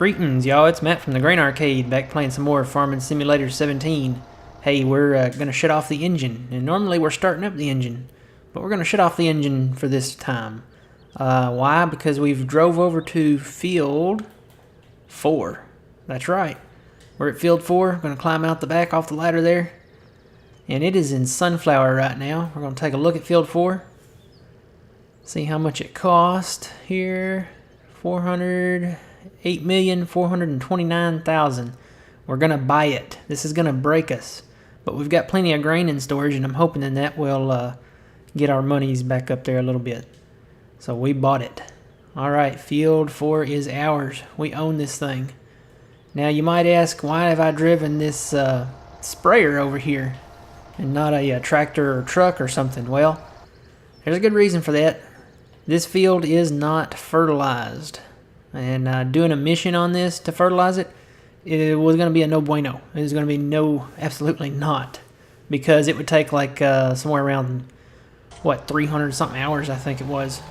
Greetings, y'all. It's Matt from the Grain Arcade, back playing some more Farming Simulator 17. Hey, we're going to shut off the engine. And normally we're starting up the engine, but we're going to shut off the engine for this time. Why? Because we've drove over to Field 4. That's right. We're at Field 4. Going to climb out the back off the ladder there. And it is in sunflower right now. We're going to take a look at Field 4. See how much it cost here. 8,429,000. We're gonna buy it. This is gonna break us, but we've got plenty of grain in storage, and I'm hoping that will get our monies back up there a little bit. So we bought it. All right, Field 4 is ours. We own this thing. Now you might ask, why have I driven this sprayer over here and not a tractor or truck or something? Well, there's a good reason for that. This field is not fertilized. And doing a mission on this to fertilize it, it was going to be a no bueno. It was going to be no, absolutely not. Because it would take like somewhere around, 300 something hours, I think it was.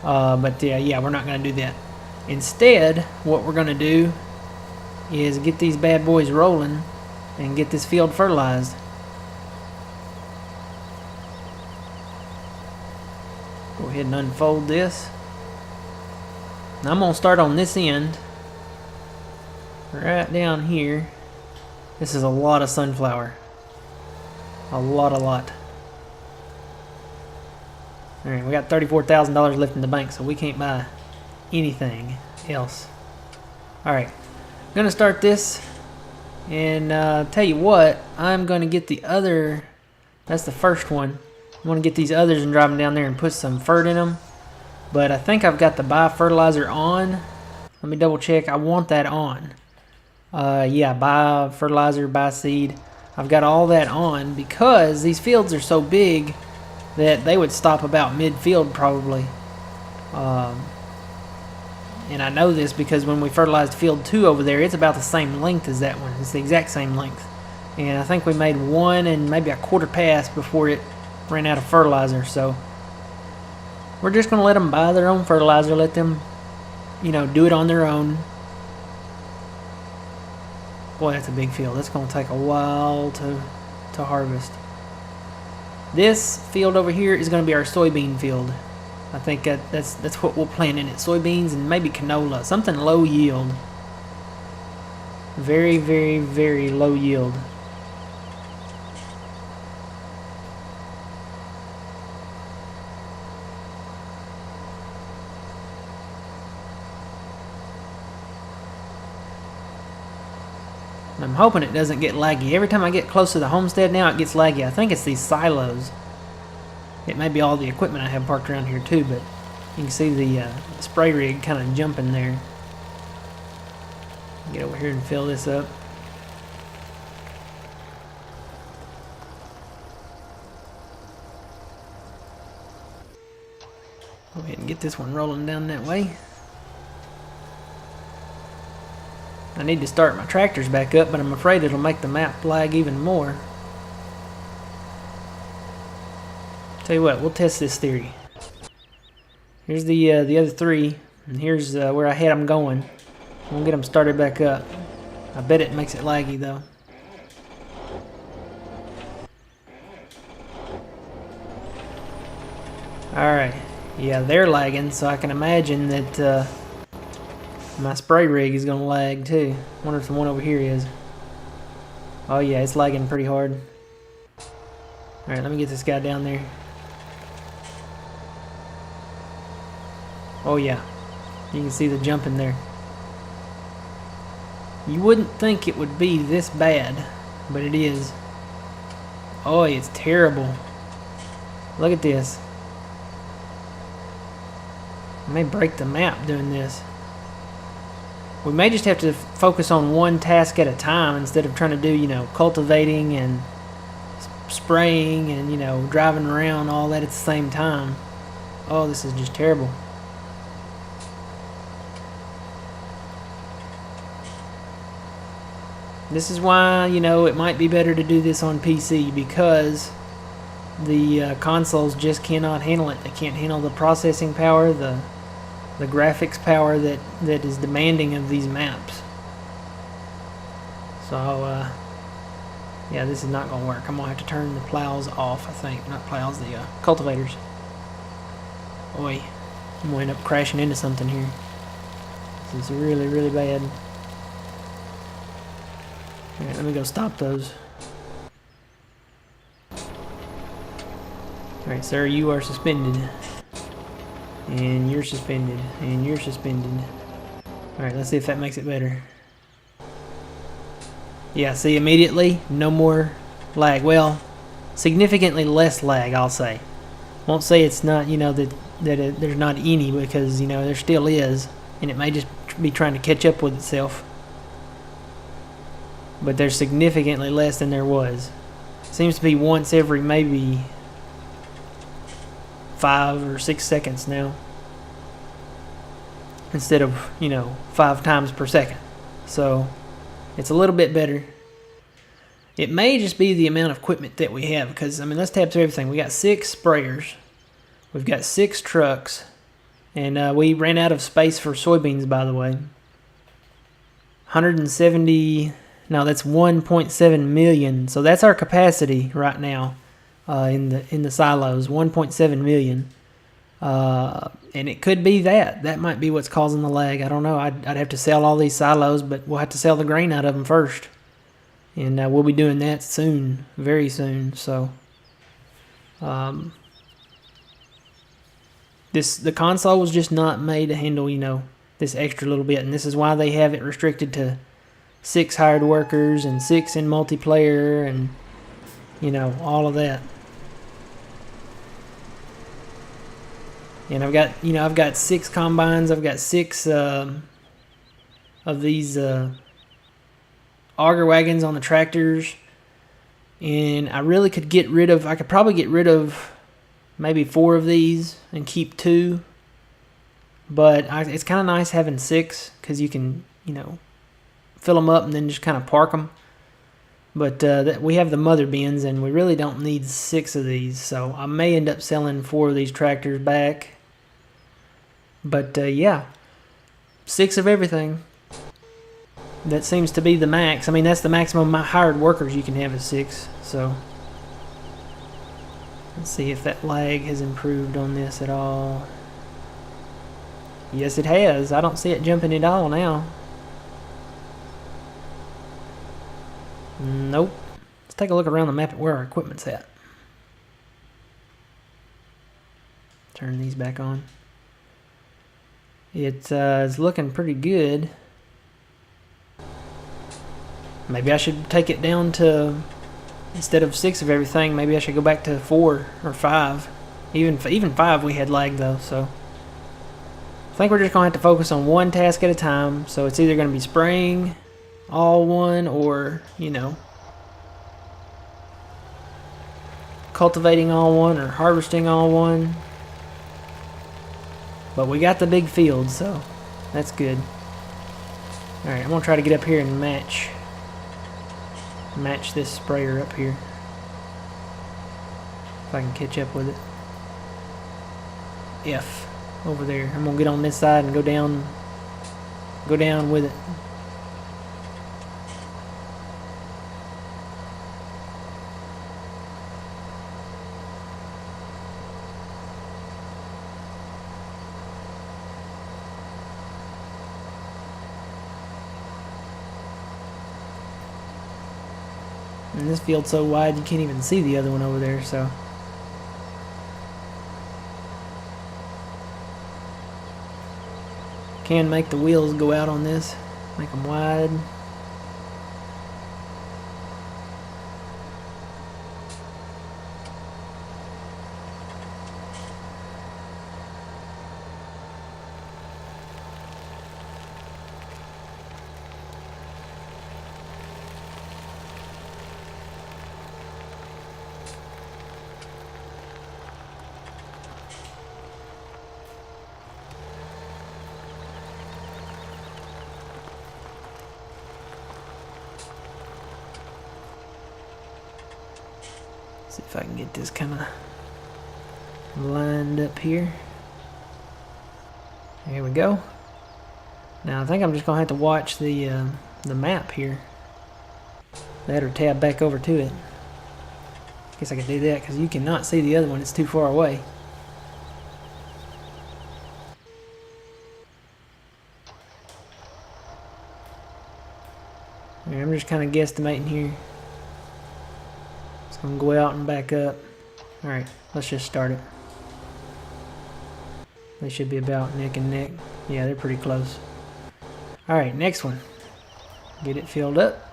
But yeah, we're not going to do that. Instead, what we're going to do is get these bad boys rolling and get this field fertilized. Go ahead and unfold this. Now I'm going to start on this end, right down here. This is a lot of sunflower. A lot. Alright, we got $34,000 left in the bank, so we can't buy anything else. Alright, I'm going to start this, and tell you what, I'm going to get the other, that's the first one. I'm going to get these others and drive them down there and put some fert in them. But I think I've got the biofertilizer on. Let me double check. I want that on. Yeah, biofertilizer, bioseed. I've got all that on because these fields are so big that they would stop about mid-field probably. And I know this because when we fertilized field 2 over there, it's about the same length as that one. It's the exact same length. And I think we made one and maybe a quarter pass before it ran out of fertilizer. So we're just going to let them buy their own fertilizer, let them, do it on their own. Boy, that's a big field. That's going to take a while to harvest. This field over here is going to be our soybean field. I think that's what we'll plant in it. Soybeans and maybe canola. Something low yield. Very, very, very low yield. I'm hoping it doesn't get laggy. Every time I get close to the homestead now, it gets laggy. I think it's these silos. It may be all the equipment I have parked around here too, but you can see the spray rig kind of jumping there. Get over here and fill this up. Go ahead and get this one rolling down that way. I need to start my tractors back up, but I'm afraid it'll make the map lag even more. Tell you what, we'll test this theory. Here's the other three, and here's where I had them going. We'll get them started back up. I bet it makes it laggy though. Alright, yeah, they're lagging, so I can imagine that my spray rig is going to lag too. Wonder if the one over here is. Oh yeah, it's lagging pretty hard. Alright, let me get this guy down there. Oh yeah, you can see the jump in there. You wouldn't think it would be this bad, but it is. Oh, it's terrible. Look at this. I may break the map doing this. We may just have to focus on one task at a time instead of trying to do, cultivating and spraying and, driving around, all that at the same time. Oh, this is just terrible. This is why, it might be better to do this on PC because the consoles just cannot handle it. They can't handle the processing power, the the graphics power that is demanding of these maps. So yeah, this is not going to work. I'm going to have to turn the plows off, I think. Not plows, the cultivators. Boy, I'm going to end up crashing into something here. This is really, really bad. Alright, let me go stop those. Alright, sir, you are suspended. And you're suspended. And you're suspended. Alright, let's see if that makes it better. Yeah, see, immediately, no more lag. Well, significantly less lag, I'll say. Won't say it's not, you know, that there's not any, because, you know, there still is. And it may just be trying to catch up with itself. But there's significantly less than there was. Seems to be once every maybe 5 or 6 seconds now, instead of, you know, 5 times per second. So it's a little bit better. It may just be the amount of equipment that we have, because, I mean, let's tab through everything. We got 6 sprayers, we've got 6 trucks, and we ran out of space for soybeans, by the way. 170, no, that's 1.7 million. So that's our capacity right now in the silos, 1.7 million. And it could be that might be what's causing the lag. I don't know. I'd have to sell all these silos, but we'll have to sell the grain out of them first, and we'll be doing that soon, very soon. So the console was just not made to handle, you know, this extra little bit, and this is why they have it restricted to 6 hired workers and 6 in multiplayer, and, you know, all of that. And I've got 6 combines. I've got 6 of these auger wagons on the tractors, and I really could get rid of. I could probably get rid of maybe 4 of these and keep 2. But it's kind of nice having 6, because you can, you know, fill them up and then just kind of park them. But we have the mother bins, and we really don't need 6 of these. So I may end up selling 4 of these tractors back. But yeah, 6 of everything. That seems to be the max. I mean, that's the maximum hired workers you can have is 6. So let's see if that lag has improved on this at all. Yes, it has. I don't see it jumping at all now. Nope. Let's take a look around the map at where our equipment's at. Turn these back on. It is looking pretty good. Maybe I should take it down to, instead of 6 of everything, maybe I should go back to 4 or 5. Even 5 we had lag though, so I think we're just going to have to focus on one task at a time. So it's either going to be spraying all one, or, you know, cultivating all one, or harvesting all one. But we got the big field, so that's good. Alright, I'm going to try to get up here and match this sprayer up here, if I can catch up with it. F over there. I'm going to get on this side and go down with it. And this field's so wide you can't even see the other one over there, so. Can make the wheels go out on this, make them wide. See if I can get this kind of lined up here. Here we go. Now I think I'm just gonna have to watch the map here. That or tab back over to it. Guess I could do that because you cannot see the other one. It's too far away. Right, I'm just kind of guesstimating here. It's gonna go out and back up. All right, let's just start it. They should be about neck and neck. Yeah, they're pretty close. All right, next one. Get it filled up.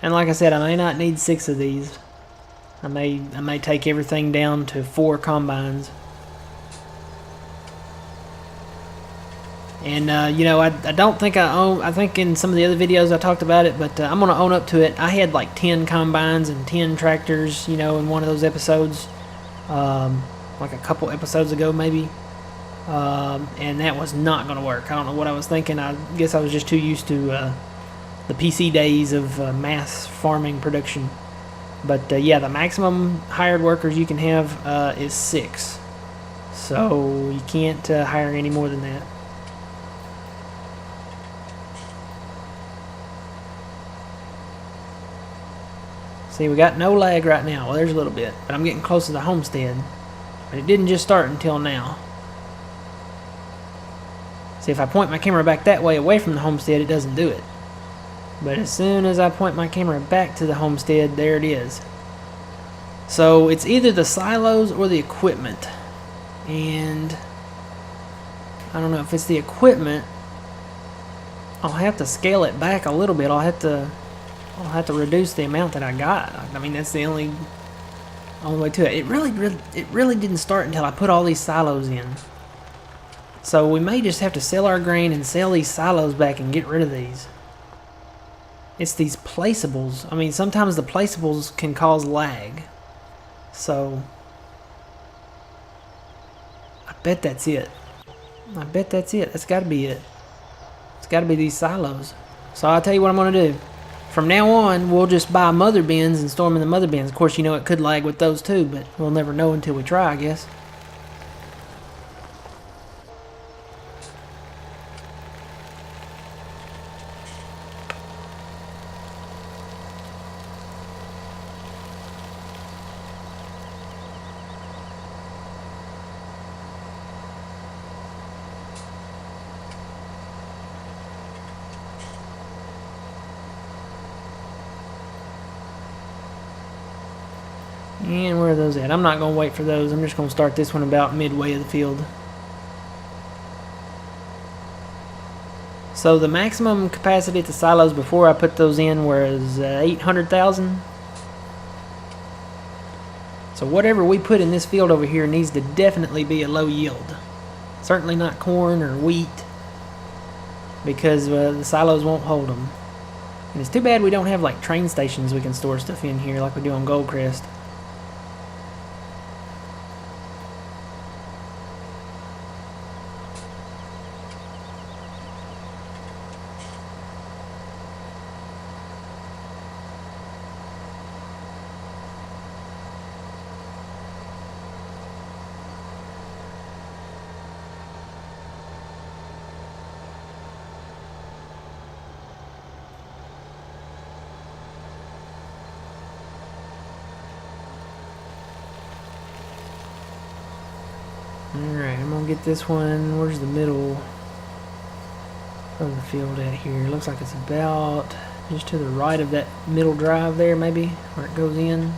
And like I said, I may not need 6 of these. I may take everything down to 4 combines. And you know, I don't think I own. I think in some of the other videos I talked about it, but I'm gonna own up to it. I had like 10 combines and 10 tractors, you know, in one of those episodes, like a couple episodes ago maybe. And that was not gonna work. I don't know what I was thinking. I guess I was just too used to the PC days of mass farming production. But yeah, the maximum hired workers you can have is 6. So you can't hire any more than that. See, we got no lag right now. Well, there's a little bit, but I'm getting close to the homestead. But it didn't just start until now. See, if I point my camera back that way away from the homestead, it doesn't do it. But as soon as I point my camera back to the homestead, there it is. So it's either the silos or the equipment. And I don't know if it's the equipment. I'll have to scale it back a little bit. I'll have to reduce the amount that I got. I mean, that's the only way to it. It really didn't start until I put all these silos in. So we may just have to sell our grain and sell these silos back and get rid of these. It's these placeables. I mean, sometimes the placeables can cause lag. So I bet that's it. I bet that's it. That's got to be it. It's got to be these silos. So I'll tell you what I'm going to do. From now on, we'll just buy mother bins and store them in the mother bins. Of course, you know it could lag with those too, but we'll never know until we try, I guess. And where are those at? I'm not going to wait for those. I'm just going to start this one about midway of the field. So the maximum capacity at the silos before I put those in was 800,000. So whatever we put in this field over here needs to definitely be a low yield. Certainly not corn or wheat, because the silos won't hold them. And it's too bad we don't have like train stations we can store stuff in here like we do on Goldcrest. Alright, I'm gonna get this one. Where's the middle of the field at here? Looks like it's about just to the right of that middle drive there, maybe, where it goes in.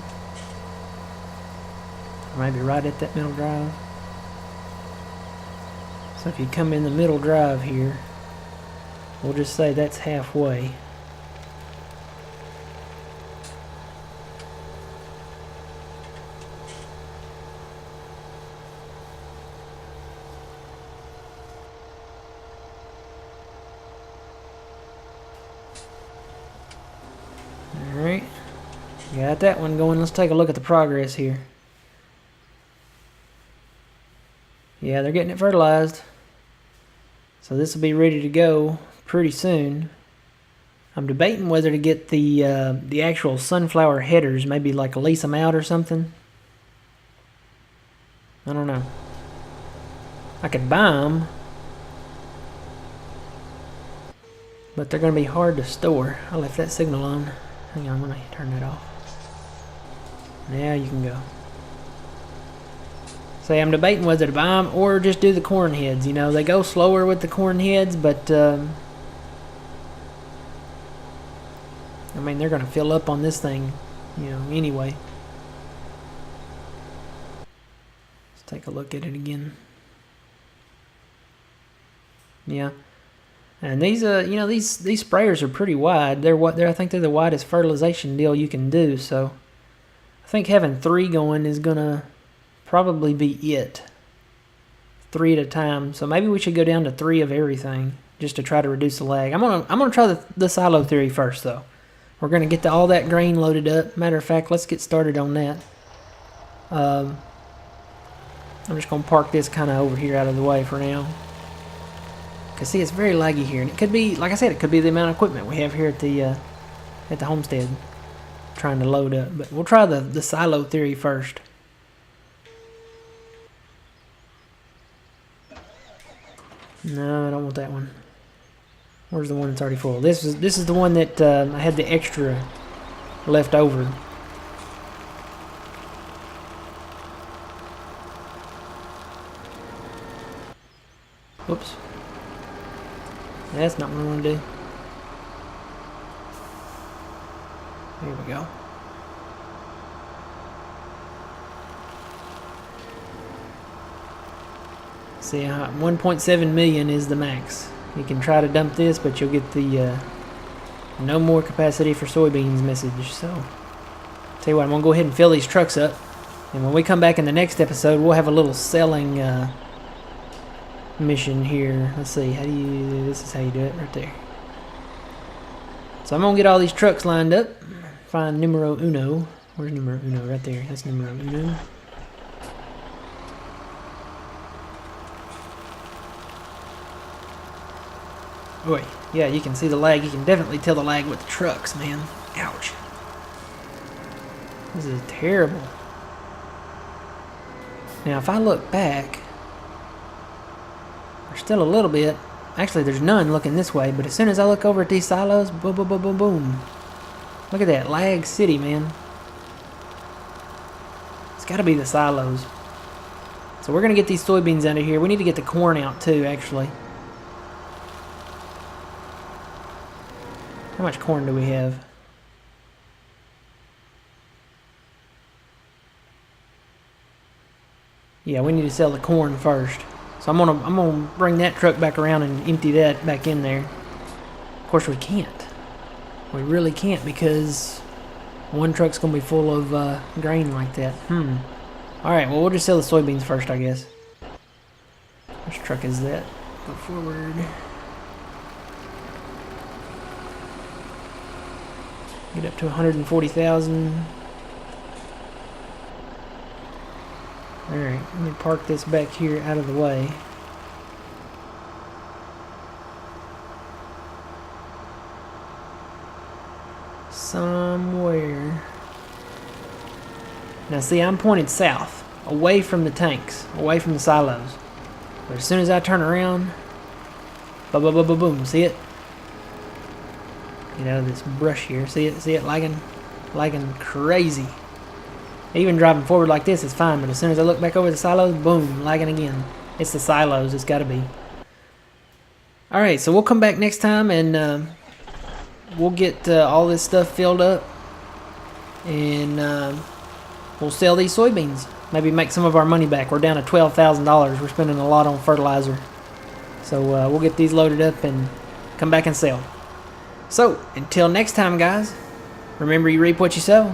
Or maybe right at that middle drive. So if you come in the middle drive here, we'll just say that's halfway. Alright, got that one going. Let's take a look at the progress here. Yeah, they're getting it fertilized. So this will be ready to go pretty soon. I'm debating whether to get the actual sunflower headers, maybe like lease them out or something. I don't know. I could buy them, but they're going to be hard to store. I left that signal on. Hang on, I'm going to turn that off. Now you can go. Say, I'm debating whether to buy them or just do the corn heads. You know, they go slower with the corn heads, but I mean, they're going to fill up on this thing, you know, anyway. Let's take a look at it again. Yeah. And these, you know, these sprayers are pretty wide. I think they're the widest fertilization deal you can do. So I think having 3 going is gonna probably be it. 3 at a time. So maybe we should go down to 3 of everything just to try to reduce the lag. I'm gonna try the silo theory first though. We're gonna get all that grain loaded up. Matter of fact, let's get started on that. I'm just gonna park this kind of over here out of the way for now. Cause see, it's very laggy here, and it could be, like I said, it could be the amount of equipment we have here at the homestead trying to load up. But we'll try the silo theory first. No, I don't want that one. Where's the one that's already full? This is the one that I had the extra left over. Whoops. That's not what I want to do. Here we go. See, 1.7 million is the max. You can try to dump this, but you'll get the no more capacity for soybeans message. So, tell you what, I'm going to go ahead and fill these trucks up. And when we come back in the next episode, we'll have a little selling mission here. Let's see, this is how you do it right there. So I'm gonna get all these trucks lined up, find numero uno. Where's numero uno? Right there. That's numero uno. Boy, yeah, you can see the lag. You can definitely tell the lag with the trucks, man. Ouch. This is terrible. Now if I look back, still a little bit. Actually, there's none looking this way, but as soon as I look over at these silos, boom, boom, boom, boom, boom. Look at that, lag city, man. It's got to be the silos. So we're going to get these soybeans out of here. We need to get the corn out too, actually. How much corn do we have? Yeah, we need to sell the corn first. So I'm gonna bring that truck back around and empty that back in there. Of course we can't. We really can't because one truck's gonna be full of grain like that. Alright, well we'll just sell the soybeans first, I guess. Which truck is that? Go forward. Get up to 140,000. Alright, let me park this back here out of the way. Somewhere. Now see, I'm pointed south, away from the tanks, away from the silos. But as soon as I turn around, boom, boom, boom, boom, boom, see it? Get out of this brush here, see it lagging crazy. Even driving forward like this is fine, but as soon as I look back over the silos, boom, lagging again. It's the silos, it's got to be. Alright, so we'll come back next time and we'll get all this stuff filled up. And we'll sell these soybeans. Maybe make some of our money back. We're down to $12,000. We're spending a lot on fertilizer. So we'll get these loaded up and come back and sell. So, until next time, guys, remember you reap what you sow.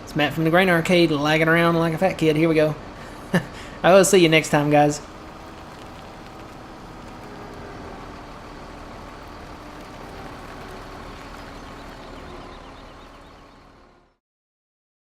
It's Matt from the Grain Arcade, lagging around like a fat kid. Here we go. I will see you next time, guys.